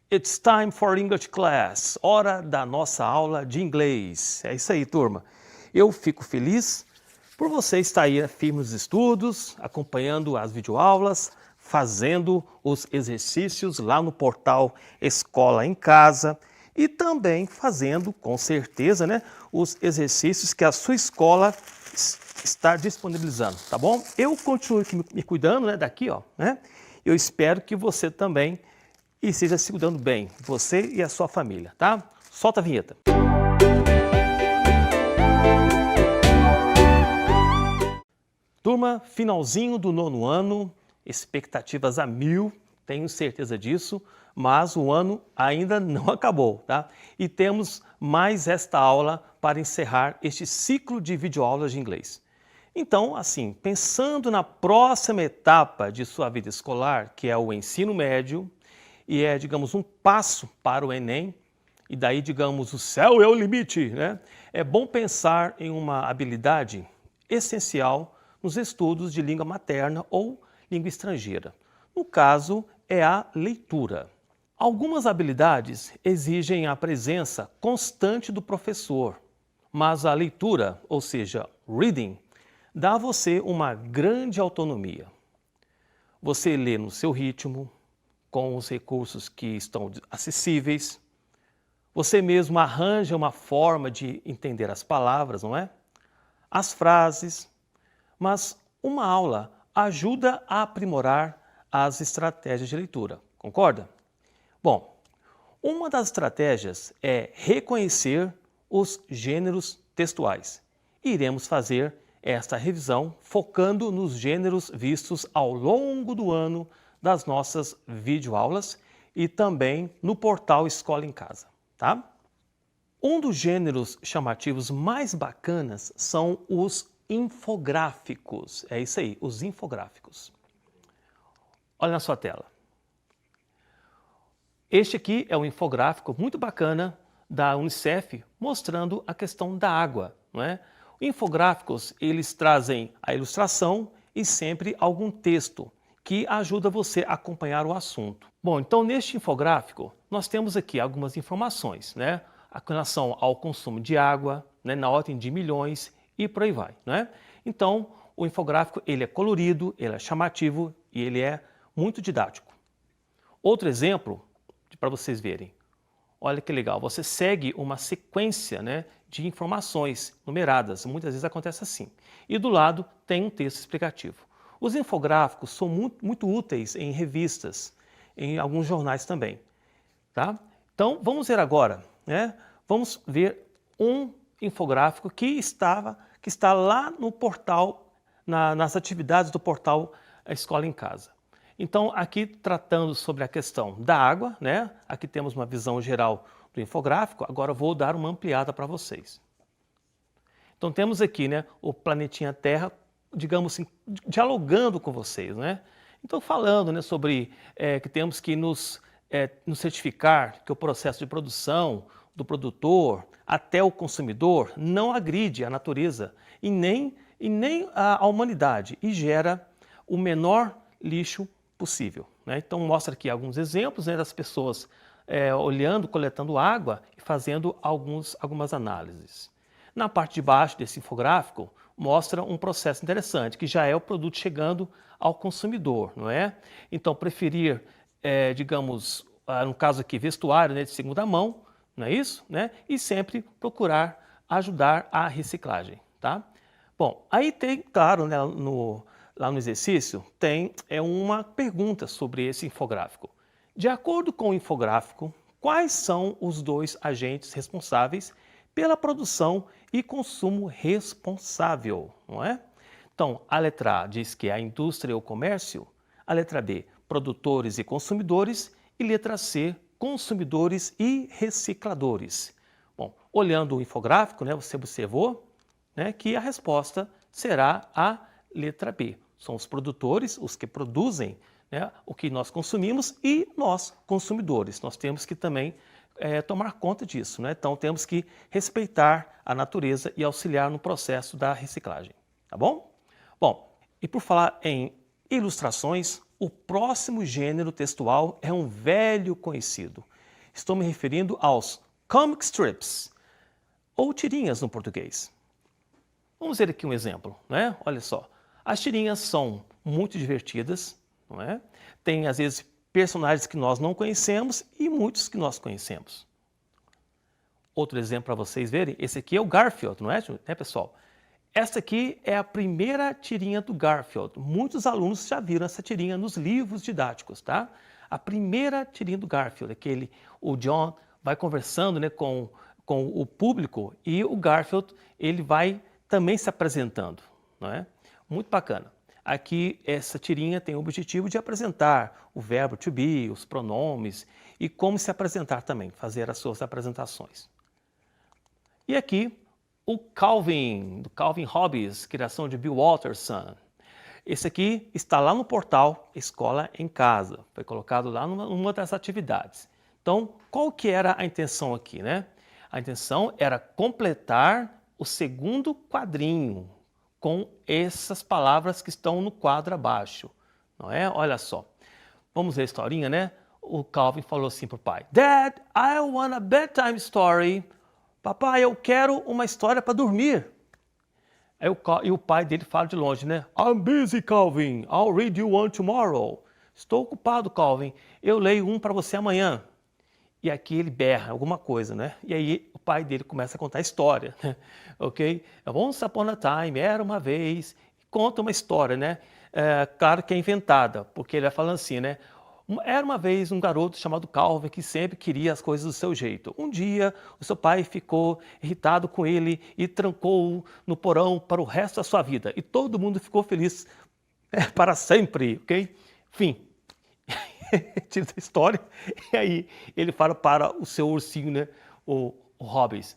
It's time for English class. Hora da nossa aula de inglês. É isso aí, turma. Eu fico feliz por você estar aí firme nos estudos, acompanhando as videoaulas, fazendo os exercícios lá no portal Escola em Casa e também fazendo, com certeza, né, os exercícios que a sua escola está disponibilizando, tá bom? Eu continuo aqui me cuidando, né, daqui, ó, né? Eu espero que você também esteja se cuidando bem, você e a sua família, tá? Solta a vinheta. Turma, finalzinho do 9º ano, expectativas a 1000, tenho certeza disso, mas o ano ainda não acabou, tá? E temos mais esta aula para encerrar este ciclo de videoaulas de inglês. Então, assim, pensando na próxima etapa de sua vida escolar, que é o ensino médio, e é, digamos, um passo para o Enem, e daí, digamos, o céu é o limite, né? É bom pensar em uma habilidade essencial nos estudos de língua materna ou língua estrangeira. No caso, é a leitura. Algumas habilidades exigem a presença constante do professor, mas a leitura, ou seja, reading, dá a você uma grande autonomia. Você lê no seu ritmo, com os recursos que estão acessíveis. Você mesmo arranja uma forma de entender as palavras, não é? As frases. Mas uma aula ajuda a aprimorar as estratégias de leitura, concorda? Bom, uma das estratégias é reconhecer os gêneros textuais. Iremos fazer esta revisão focando nos gêneros vistos ao longo do ano das nossas videoaulas e também no portal Escola em Casa, tá? Um dos gêneros chamativos mais bacanas são os infográficos. É isso aí, os infográficos. Olha na sua tela. Este aqui é um infográfico muito bacana da Unicef mostrando a questão da água, não é? Infográficos, eles trazem a ilustração e sempre algum texto que ajuda você a acompanhar o assunto. Bom, então neste infográfico nós temos aqui algumas informações, né? Com relação ao consumo de água, né? Na ordem de milhões e por aí vai, né? Então o infográfico ele é colorido, ele é chamativo e ele é muito didático. Outro exemplo para vocês verem. Olha que legal, você segue uma sequência, né, de informações numeradas, muitas vezes acontece assim. E do lado tem um texto explicativo. Os infográficos são muito úteis em revistas, em alguns jornais também. Tá? Então, vamos ver agora, né? Vamos ver um infográfico que está lá no portal, nas atividades do portal Escola em Casa. Então, aqui tratando sobre a questão da água, né? Aqui temos uma visão geral do infográfico, agora eu vou dar uma ampliada para vocês. Então, temos aqui, né, o planetinha Terra, digamos assim, dialogando com vocês, né? Então, falando, né, sobre que temos que nos certificar que o processo de produção do produtor até o consumidor não agride a natureza e nem a humanidade e gera o menor lixo possível, né? Então, mostra aqui alguns exemplos, né, das pessoas olhando, coletando água e fazendo algumas análises. Na parte de baixo desse infográfico, mostra um processo interessante, que já é o produto chegando ao consumidor, não é? Então, preferir, digamos, no caso aqui, vestuário, né, de segunda mão, não é isso? Né? E sempre procurar ajudar a reciclagem, tá? Bom, aí tem, claro, né, lá no exercício, tem uma pergunta sobre esse infográfico. De acordo com o infográfico, quais são os 2 agentes responsáveis pela produção e consumo responsável, não é? Então, a letra A diz que é a indústria e o comércio, a letra B, produtores e consumidores, e letra C, consumidores e recicladores. Bom, olhando o infográfico, né, você observou, né, que a resposta será a letra B. São os produtores, os que produzem, né, o que nós consumimos e nós, consumidores. Nós temos que também tomar conta disso, né? Então temos que respeitar a natureza e auxiliar no processo da reciclagem, tá bom? Bom, e por falar em ilustrações, o próximo gênero textual é um velho conhecido. Estou me referindo aos comic strips, ou tirinhas no português. Vamos ver aqui um exemplo, né? Olha só, as tirinhas são muito divertidas, não é? Tem às vezes personagens que nós não conhecemos e muitos que nós conhecemos. Outro exemplo para vocês verem, esse aqui é o Garfield, não é, pessoal? Esta aqui é a primeira tirinha do Garfield. Muitos alunos já viram essa tirinha nos livros didáticos, tá? A primeira tirinha do Garfield, o John vai conversando, né, com o público e o Garfield ele vai também se apresentando, não é? Muito bacana. Aqui essa tirinha tem o objetivo de apresentar o verbo to be, os pronomes e como se apresentar também, fazer as suas apresentações. E aqui o Calvin, do Calvin Hobbes, criação de Bill Watterson. Esse aqui está lá no portal Escola em Casa, foi colocado lá numa das atividades. Então, qual que era a intenção aqui, né? A intenção era completar o segundo quadrinho com essas palavras que estão no quadro abaixo, não é? Olha só, vamos ver a historinha, né? O Calvin falou assim para o pai: Dad, I want a bedtime story. Papai, eu quero uma história para dormir. E o pai dele fala de longe, né? I'm busy, Calvin. I'll read you one tomorrow. Estou ocupado, Calvin. Eu leio um para você amanhã. E aqui ele berra alguma coisa, né? E aí o pai dele começa a contar a história, né? Ok? Once upon a time, era uma vez. Conta uma história, né? Claro que é inventada, porque ele vai falando assim, né? Era uma vez um garoto chamado Calvin que sempre queria as coisas do seu jeito. Um dia, o seu pai ficou irritado com ele e trancou-o no porão para o resto da sua vida. E todo mundo ficou feliz para sempre, ok? Fim. Tira da história. E aí ele fala para o seu ursinho, né? O Hobbes.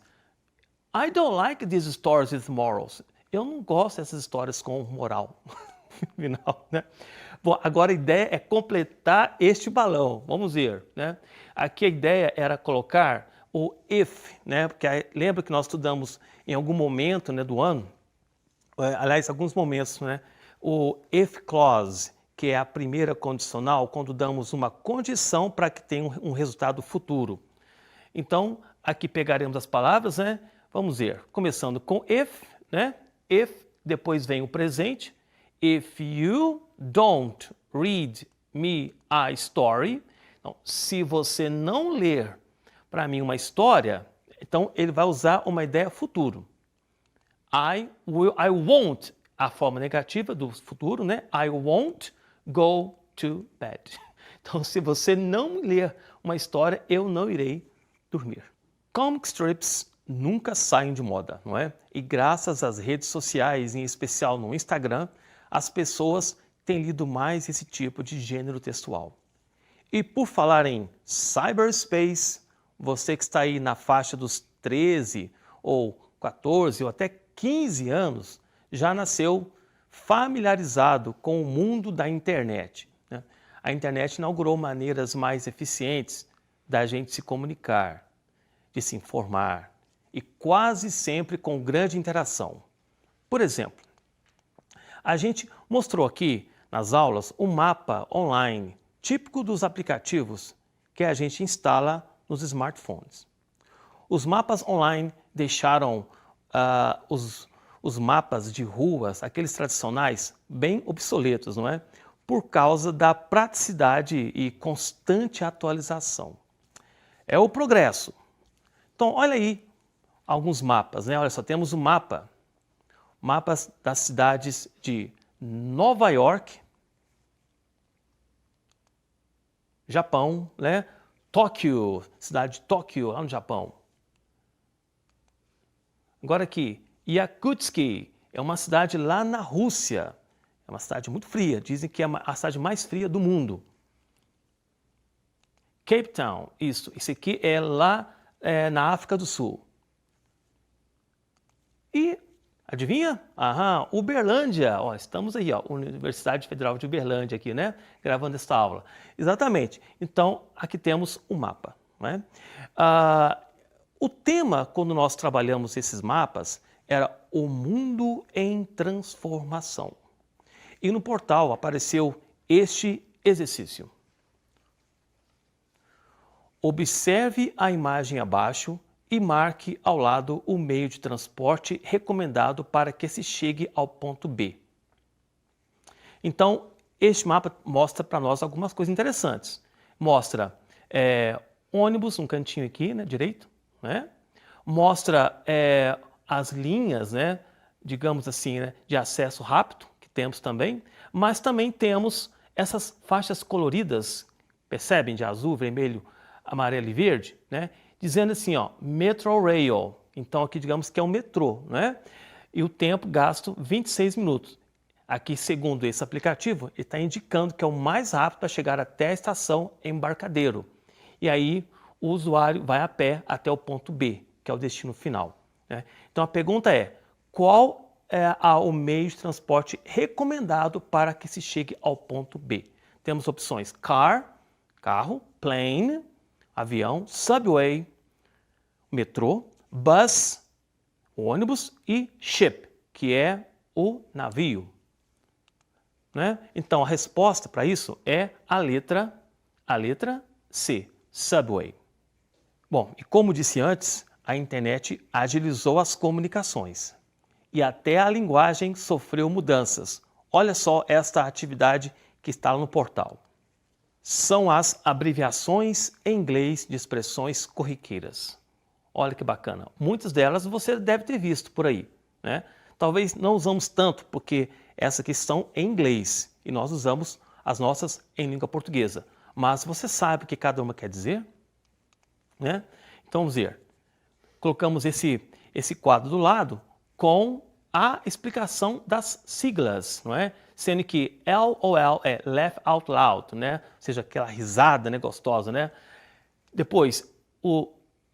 I don't like these stories with morals. Eu não gosto dessas histórias com moral. Final, né? Bom, agora a ideia é completar este balão. Vamos ver, né? Aqui a ideia era colocar o if, né? Porque lembra que nós estudamos em algum momento, né, do ano, aliás, alguns momentos, né? O if clause, que é a primeira condicional, quando damos uma condição para que tenha um resultado futuro. Então, aqui pegaremos as palavras, né? Vamos ver, começando com if, né? If, depois vem o presente. If you don't read me a story, então, se você não ler para mim uma história, então ele vai usar uma ideia futuro. I won't, a forma negativa do futuro, né? I won't go to bed. Então, se você não ler uma história, eu não irei dormir. Comic strips nunca saem de moda, não é? E graças às redes sociais, em especial no Instagram, as pessoas têm lido mais esse tipo de gênero textual. E por falar em cyberspace, você que está aí na faixa dos 13 ou 14 ou até 15 anos, já nasceu familiarizado com o mundo da internet, né? A internet inaugurou maneiras mais eficientes da gente se comunicar, de se informar e quase sempre com grande interação. Por exemplo, a gente mostrou aqui nas aulas um mapa online típico dos aplicativos que a gente instala nos smartphones. Os mapas online deixaram os mapas de ruas, aqueles tradicionais, bem obsoletos, não é? Por causa da praticidade e constante atualização. É o progresso. Então, olha aí alguns mapas, né? Olha só, temos um mapas das cidades de Nova York, Japão, né? Tóquio, cidade de Tóquio, lá no Japão. Agora aqui, Yakutsk, é uma cidade lá na Rússia. É uma cidade muito fria, dizem que é a cidade mais fria do mundo. Cape Town, isso aqui é lá na África do Sul. E, adivinha? Aham, Uberlândia, ó, estamos aí, ó, Universidade Federal de Uberlândia aqui, né? Gravando esta aula. Exatamente. Então, aqui temos um mapa, né? O tema, quando nós trabalhamos esses mapas, era o mundo em transformação. E no portal apareceu este exercício. Observe a imagem abaixo e marque ao lado o meio de transporte recomendado para que se chegue ao ponto B. Então, este mapa mostra para nós algumas coisas interessantes. Mostra ônibus, um cantinho aqui, né, direito, né? Mostra as linhas, né, digamos assim, né, de acesso rápido, que temos também, mas também temos essas faixas coloridas, percebem, de azul, vermelho, amarelo e verde, né? Dizendo assim, ó, Metro Rail. Então aqui digamos que é um metrô, né? E o tempo gasto 26 minutos. Aqui, segundo esse aplicativo, ele está indicando que é o mais rápido para chegar até a estação Embarcadero. E aí o usuário vai a pé até o ponto B, que é o destino final, né? Então a pergunta é, qual é o meio de transporte recomendado para que se chegue ao ponto B? Temos opções car, carro, plane, avião, subway, metrô, bus, ônibus e ship, que é o navio, né? Então a resposta para isso é a letra C, subway. Bom, e como disse antes, a internet agilizou as comunicações e até a linguagem sofreu mudanças. Olha só esta atividade que está no portal. São as abreviações em inglês de expressões corriqueiras. Olha que bacana. Muitas delas você deve ter visto por aí, né? Talvez não usamos tanto porque essa questão é em inglês e nós usamos as nossas em língua portuguesa. Mas você sabe o que cada uma quer dizer, né? Então vamos ver. Colocamos esse quadro do lado com a explicação das siglas, não é? Sendo que LOL é laugh out loud, né? Ou seja, aquela risada, né, gostosa, né? Depois,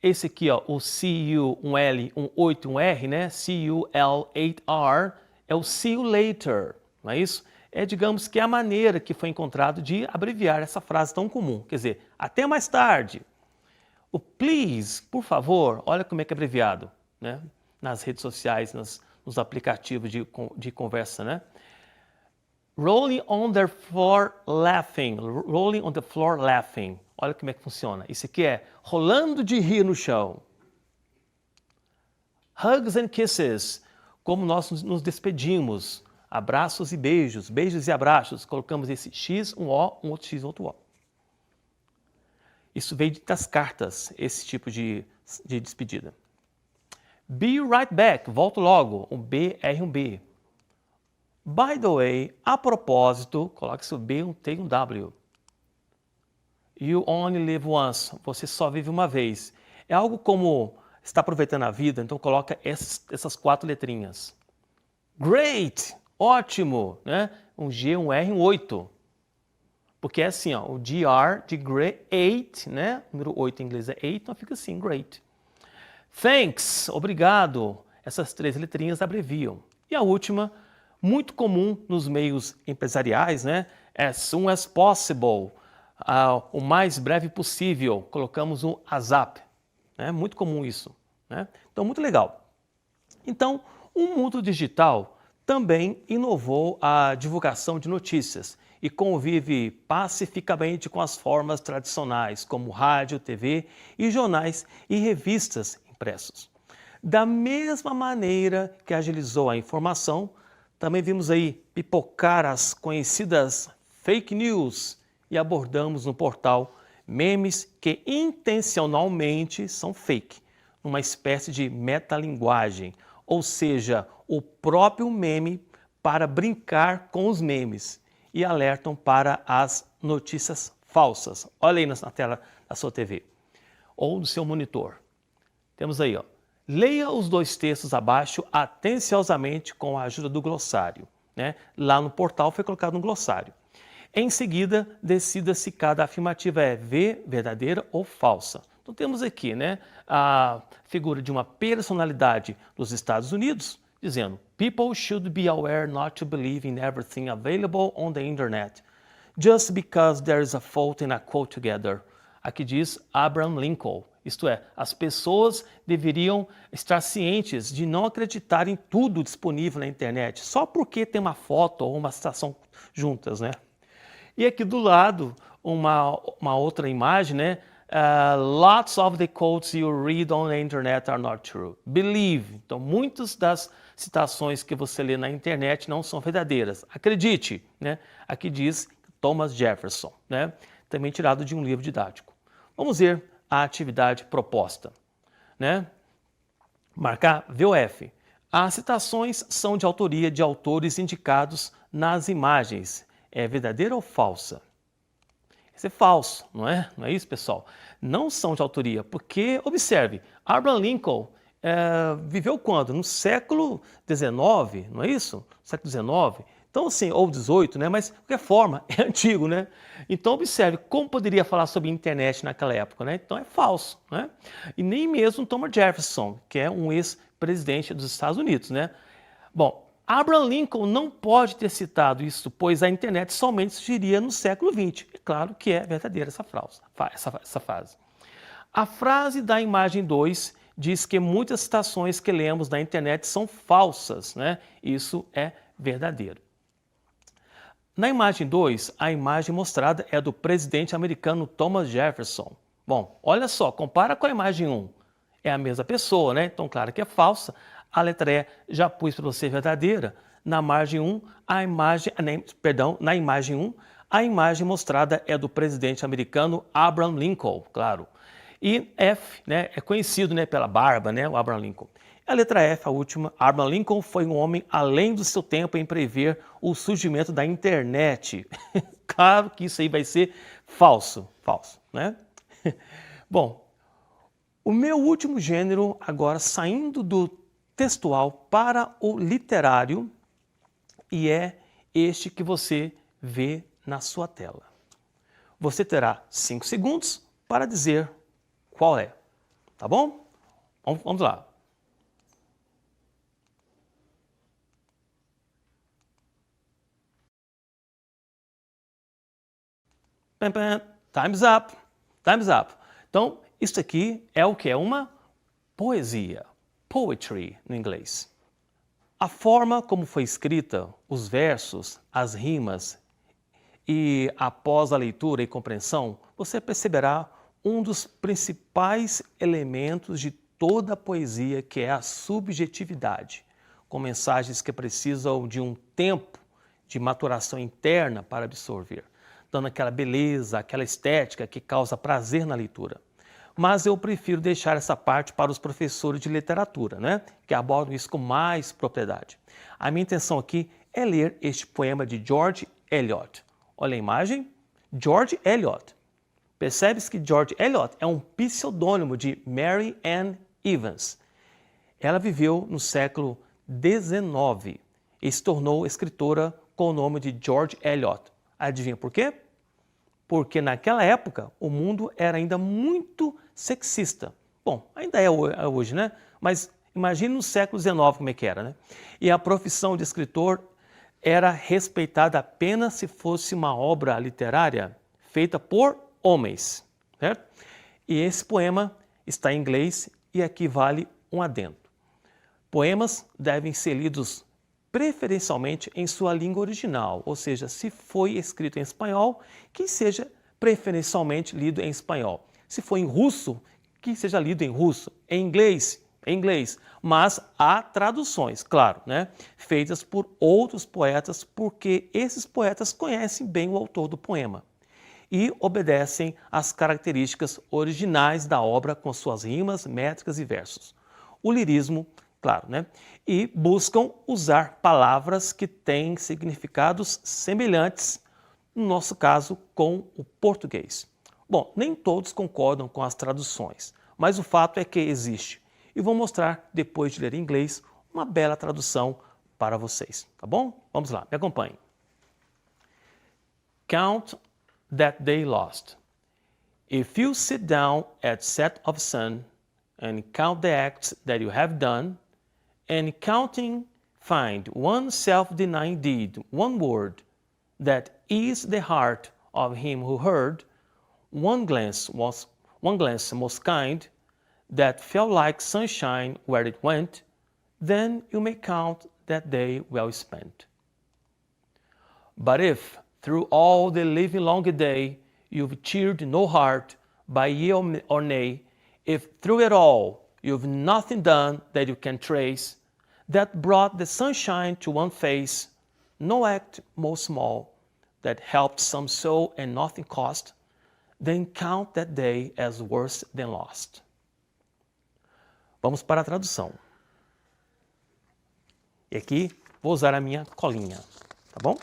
esse aqui, ó, o CU, um L, um 8, um R, né? CUL8R é o see you later, não é isso? É, digamos que é a maneira que foi encontrado de abreviar essa frase tão comum. Quer dizer, até mais tarde. O please, por favor, olha como é que é abreviado, né? Nas redes sociais, nos aplicativos de conversa, né? Rolling on the floor laughing. Rolling on the floor laughing. Olha como é que funciona. Isso aqui é rolando de rir no chão. Hugs and kisses. Como nós nos despedimos. Abraços e beijos. Beijos e abraços. Colocamos esse X, um O, um outro X, outro O. Isso veio das cartas, esse tipo de despedida. Be right back. Volto logo. Um B, R, um B. By the way, a propósito, coloque-se o B, um T e um W. You only live once. Você só vive uma vez. É algo como está aproveitando a vida, então coloca essas 4 letrinhas. Great! Ótimo! Né? Um G, um R, um 8. Porque é assim, ó, o GR de great, né? Número 8 em inglês é 8, então fica assim, great. Thanks! Obrigado! Essas 3 letrinhas abreviam. E a última, muito comum nos meios empresariais, né? As soon as possible, o mais breve possível, colocamos um ASAP, né? Muito comum isso, né? Então, muito legal. Então, o mundo digital também inovou a divulgação de notícias e convive pacificamente com as formas tradicionais, como rádio, TV e jornais e revistas impressos. Da mesma maneira que agilizou a informação, também vimos aí pipocar as conhecidas fake news e abordamos no portal memes que intencionalmente são fake, numa espécie de metalinguagem, ou seja, o próprio meme para brincar com os memes e alertam para as notícias falsas. Olha aí na tela da sua TV ou do seu monitor. Temos aí, ó. Leia os 2 textos abaixo atenciosamente com a ajuda do glossário, né? Lá no portal foi colocado um glossário. Em seguida, decida se cada afirmativa é verdadeira ou falsa. Então temos aqui, né, a figura de uma personalidade dos Estados Unidos dizendo: People should be aware not to believe in everything available on the internet, just because there is a fault in a quote together. Aqui diz Abraham Lincoln. Isto é, as pessoas deveriam estar cientes de não acreditar em tudo disponível na internet, só porque tem uma foto ou uma citação juntas, né? E aqui do lado, uma outra imagem, né, Lots of the quotes you read on the internet are not true. Believe. Então, muitas das citações que você lê na internet não são verdadeiras. Acredite, né? Aqui diz Thomas Jefferson, né? Também tirado de um livro didático. Vamos ver a atividade proposta, né? Marcar VOF. As citações são de autoria de autores indicados nas imagens. É verdadeira ou falsa? Isso é falso, não é? Não é isso, pessoal? Não são de autoria, porque, observe, Abraham Lincoln viveu quando? No século XIX, não é isso? Século XIX. Então, assim, ou XVIII, né? Mas, de qualquer forma, é antigo, né? Então, observe, como poderia falar sobre internet naquela época, né? Então, é falso, né? E nem mesmo Thomas Jefferson, que é um ex-presidente dos Estados Unidos, né? Bom, Abraham Lincoln não pode ter citado isso, pois a internet somente surgiria no século XX. É claro que é verdadeira essa frase. A frase da imagem 2 diz que muitas citações que lemos na internet são falsas, né? Isso é verdadeiro. Na imagem 2, a imagem mostrada é do presidente americano Thomas Jefferson. Bom, olha só, compara com a imagem 1. É a mesma pessoa, né? Então, claro que é falsa. A letra E já pus para você verdadeira. Na imagem 1, na imagem 1, a imagem mostrada é do presidente americano Abraham Lincoln, claro. E F, né, é conhecido, né, pela barba, né, o Abraham Lincoln. A letra F, a última, Abraham Lincoln foi um homem além do seu tempo em prever o surgimento da internet. Claro que isso aí vai ser falso, né? Bom, o meu último gênero, agora saindo do textual para o literário, e é este que você vê na sua tela. Você terá 5 segundos para dizer qual é, tá bom? Vamos lá. Time's up. Time's up. Então, isso aqui é o que? É uma poesia. Poetry, no inglês. A forma como foi escrita, os versos, as rimas e após a leitura e compreensão, você perceberá um dos principais elementos de toda a poesia, que é a subjetividade, com mensagens que precisam de um tempo de maturação interna para absorver, dando aquela beleza, aquela estética que causa prazer na leitura. Mas eu prefiro deixar essa parte para os professores de literatura, né? Que abordam isso com mais propriedade. A minha intenção aqui é ler este poema de George Eliot. Olha a imagem, George Eliot. Percebe-se que George Eliot é um pseudônimo de Mary Ann Evans. Ela viveu no século XIX e se tornou escritora com o nome de George Eliot. Adivinha por quê? Porque naquela época o mundo era ainda muito sexista. Bom, ainda é hoje, né? Mas imagine no século XIX como é que era, né? E a profissão de escritor era respeitada apenas se fosse uma obra literária feita por homens, certo? E esse poema está em inglês e aqui vale um adendo. Poemas devem ser lidos preferencialmente em sua língua original, ou seja, se foi escrito em espanhol, que seja preferencialmente lido em espanhol. Se for em russo, que seja lido em russo. Em inglês, mas há traduções, claro, né, feitas por outros poetas, porque esses poetas conhecem bem o autor do poema e obedecem às características originais da obra com suas rimas, métricas e versos. O lirismo, claro, né? E buscam usar palavras que têm significados semelhantes, no nosso caso, com o português. Bom, nem todos concordam com as traduções, mas o fato é que existe. E vou mostrar, depois de ler em inglês, uma bela tradução para vocês, tá bom? Vamos lá, me acompanhem. Count that day lost. If you sit down at set of sun and count the acts that you have done, and counting find one self-denying deed, one word, that is the heart of him who heard, one glance most kind, that felt like sunshine where it went, then you may count that day well spent. But if through all the living long day you've cheered no heart, by yea or nay, if through it all you've nothing done that you can trace, that brought the sunshine to one face, no act most small, that helped some soul and nothing cost, then count that day as worse than lost. Vamos para a tradução. E aqui vou usar a minha colinha, tá bom?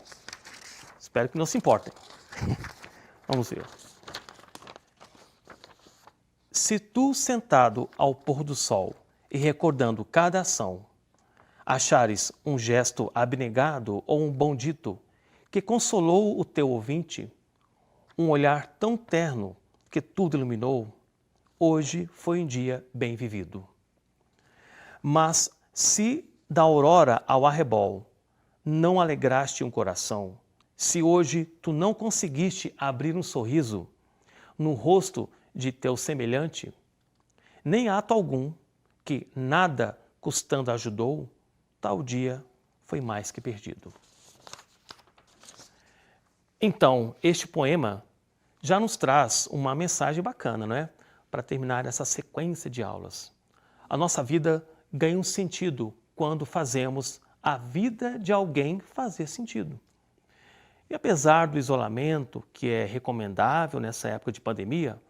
Espero que não se importem. Vamos ver. Se tu, sentado ao pôr do sol e recordando cada ação, achares um gesto abnegado ou um bom dito que consolou o teu ouvinte, um olhar tão terno que tudo iluminou, hoje foi um dia bem vivido. Mas se da aurora ao arrebol não alegraste um coração, se hoje tu não conseguiste abrir um sorriso no rosto de teu semelhante, nem ato algum que nada custando ajudou, tal dia foi mais que perdido. Então, este poema já nos traz uma mensagem bacana, não é? Para terminar essa sequência de aulas. A nossa vida ganha um sentido quando fazemos a vida de alguém fazer sentido. E apesar do isolamento, que é recomendável nessa época de pandemia,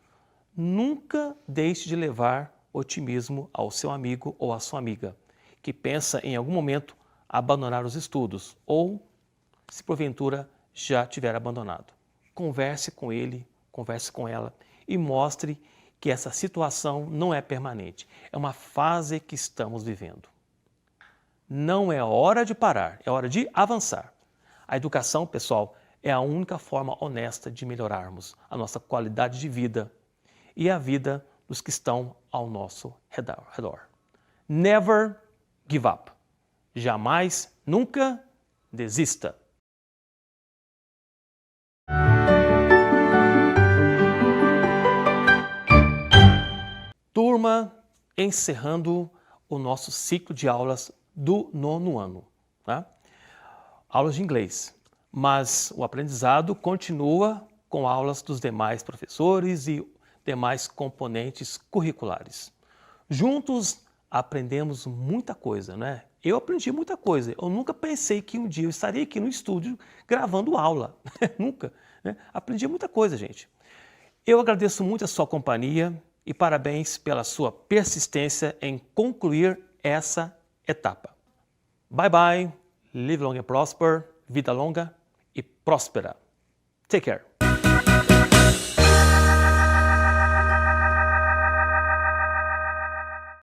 nunca deixe de levar otimismo ao seu amigo ou à sua amiga, que pensa em algum momento abandonar os estudos ou, se porventura, já tiver abandonado. Converse com ele, converse com ela e mostre que essa situação não é permanente, é uma fase que estamos vivendo. Não é hora de parar, é hora de avançar. A educação, pessoal, é a única forma honesta de melhorarmos a nossa qualidade de vida e a vida dos que estão ao nosso redor. Never give up. Jamais, nunca desista. Turma, encerrando o nosso ciclo de aulas do 9º ano, tá? Aulas de inglês, mas o aprendizado continua com aulas dos demais professores e demais componentes curriculares. Juntos aprendemos muita coisa, né? Eu aprendi muita coisa. Eu nunca pensei que um dia eu estaria aqui no estúdio gravando aula. Nunca, né? Aprendi muita coisa, gente. Eu agradeço muito a sua companhia e parabéns pela sua persistência em concluir essa etapa. Bye bye, live long and prosper, vida longa e próspera. Take care.